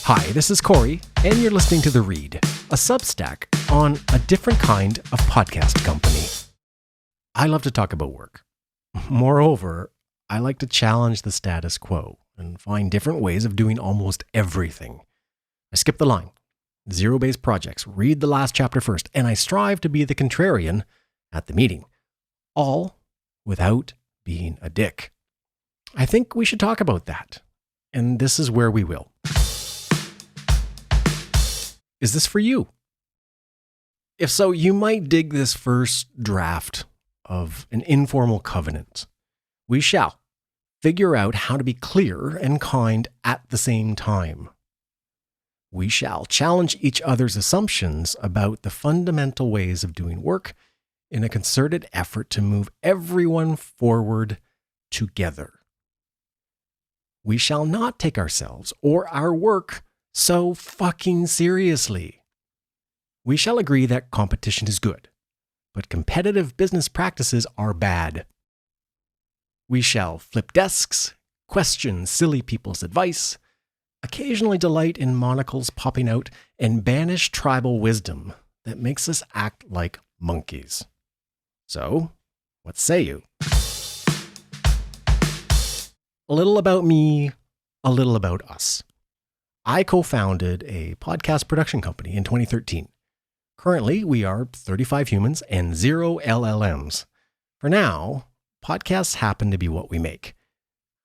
Hi, this is Corey, and you're listening to The Read, a Substack on a different kind of podcast company. I love to talk about work. Moreover, I like to challenge the status quo and find different ways of doing almost everything. I skip the line, zero-based projects, read the last chapter first, and I strive to be the contrarian at the meeting, all without being a dick. I think we should talk about that, and this is where we will. Is this for you? If so, you might dig this first draft of an informal covenant. We shall figure out how to be clear and kind at the same time. We shall challenge each other's assumptions about the fundamental ways of doing work in a concerted effort to move everyone forward together. We shall not take ourselves or our work so fucking seriously. We shall agree that competition is good, but competitive business practices are bad. We shall flip desks, question silly people's advice, occasionally delight in monocles popping out, and banish tribal wisdom that makes us act like monkeys. So, what say you? A little about me, a little about us. I co-founded a podcast production company in 2013. Currently, we are 35 humans and 0 LLMs. For now, podcasts happen to be what we make.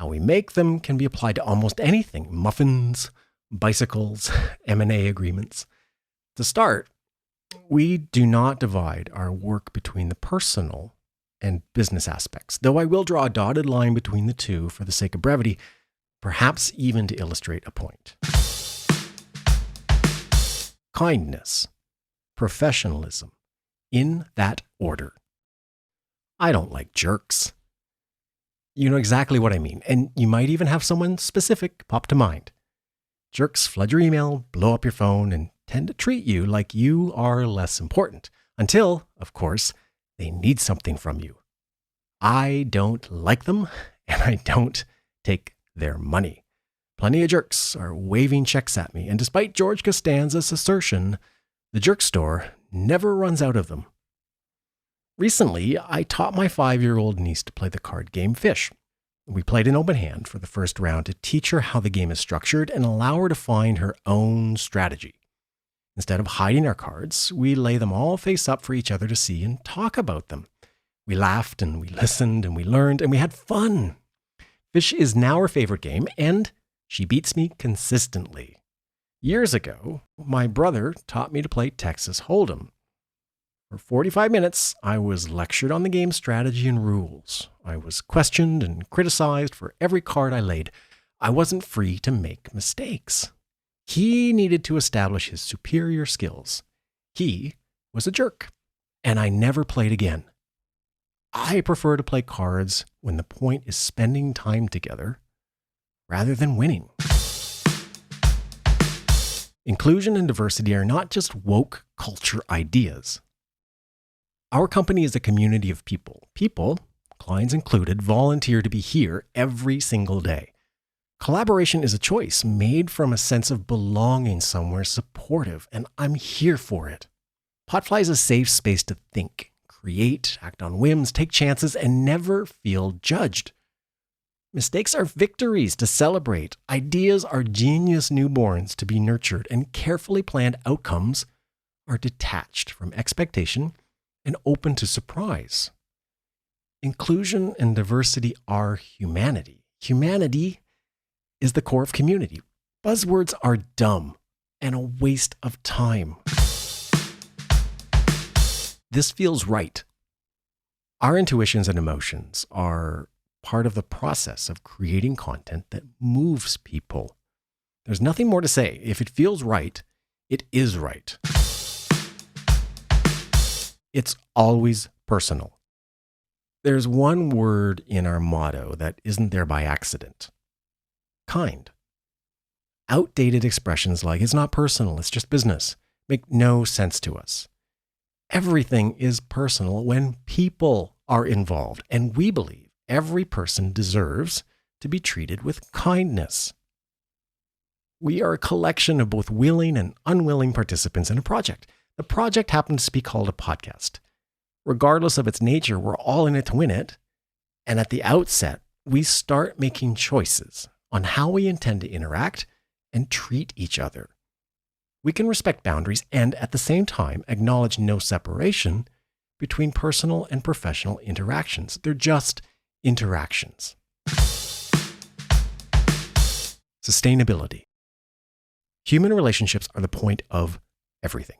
How we make them can be applied to almost anything: muffins, bicycles, M&A agreements. To start, we do not divide our work between the personal and business aspects, though I will draw a dotted line between the two for the sake of brevity, perhaps even to illustrate a point. Kindness, professionalism, in that order. I don't like jerks. You know exactly what I mean, and you might even have someone specific pop to mind. Jerks flood your email, blow up your phone, and tend to treat you like you are less important, until, of course, they need something from you. I don't like them, and I don't take their money. Plenty of jerks are waving checks at me, and despite George Costanza's assertion, the jerk store never runs out of them. Recently, I taught my 5-year-old niece to play the card game Fish. We played an open hand for the first round to teach her how the game is structured and allow her to find her own strategy. Instead of hiding our cards, we lay them all face up for each other to see and talk about them. We laughed and we listened and we learned and we had fun. Fish is now her favorite game, and she beats me consistently. Years ago, my brother taught me to play Texas Hold'em. For 45 minutes, I was lectured on the game's strategy and rules. I was questioned and criticized for every card I laid. I wasn't free to make mistakes. He needed to establish his superior skills. He was a jerk, and I never played again. I prefer to play cards when the point is spending time together rather than winning. Inclusion and diversity are not just woke culture ideas. Our company is a community of people. People, clients included, volunteer to be here every single day. Collaboration is a choice made from a sense of belonging somewhere supportive, and I'm here for it. Potfly is a safe space to think, create, act on whims, take chances, and never feel judged. Mistakes are victories to celebrate. Ideas are genius newborns to be nurtured, and carefully planned outcomes are detached from expectation and open to surprise. Inclusion and diversity are humanity. Humanity is the core of community. Buzzwords are dumb and a waste of time. This feels right. Our intuitions and emotions are part of the process of creating content that moves people. There's nothing more to say. If it feels right, it is right. It's always personal. There's one word in our motto that isn't there by accident: kind. Outdated expressions like "it's not personal, it's just business" make no sense to us. Everything is personal when people are involved, and we believe every person deserves to be treated with kindness. We are a collection of both willing and unwilling participants in a project. The project happens to be called a podcast. Regardless of its nature, we're all in it to win it. And at the outset, we start making choices on how we intend to interact and treat each other. We can respect boundaries and at the same time acknowledge no separation between personal and professional interactions. They're just interactions. Sustainability. Human relationships are the point of everything.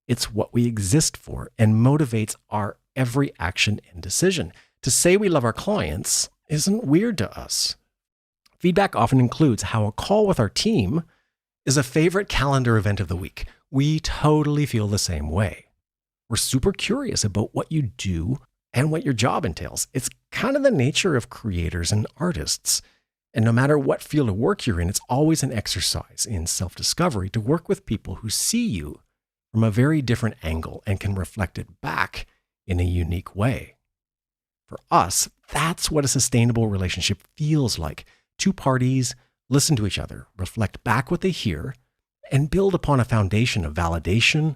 It's what we exist for and motivates our every action and decision. To say we love our clients isn't weird to us. Feedback often includes how a call with our team is a favorite calendar event of the week. We totally feel the same way. We're super curious about what you do and what your job entails. It's kind of the nature of creators and artists. And no matter what field of work you're in, it's always an exercise in self-discovery to work with people who see you from a very different angle and can reflect it back in a unique way. For us, that's what a sustainable relationship feels like. Two parties listen to each other, reflect back what they hear, and build upon a foundation of validation,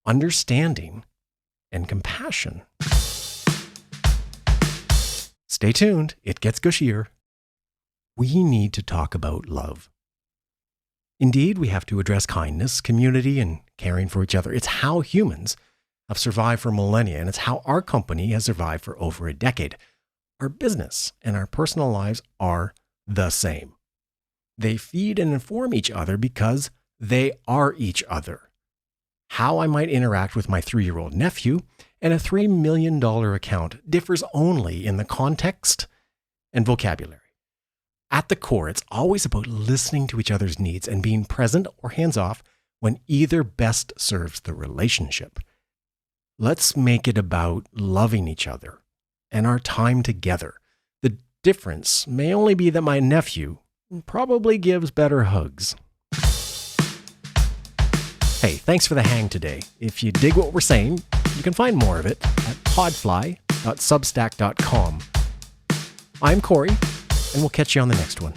understanding, and compassion. Stay tuned, it gets gushier. We need to talk about love. Indeed, we have to address kindness, community, and caring for each other. It's how humans have survived for millennia, and it's how our company has survived for over a decade. Our business and our personal lives are the same. They feed and inform each other because they are each other. How I might interact with my 3-year-old nephew and a $3 million account differs only in the context and vocabulary. At the core, it's always about listening to each other's needs and being present or hands-off when either best serves the relationship. Let's make it about loving each other and our time together. The difference may only be that my nephew probably gives better hugs. Hey, thanks for the hang today. If you dig what we're saying, you can find more of it at podfly.substack.com. I'm Corey, and we'll catch you on the next one.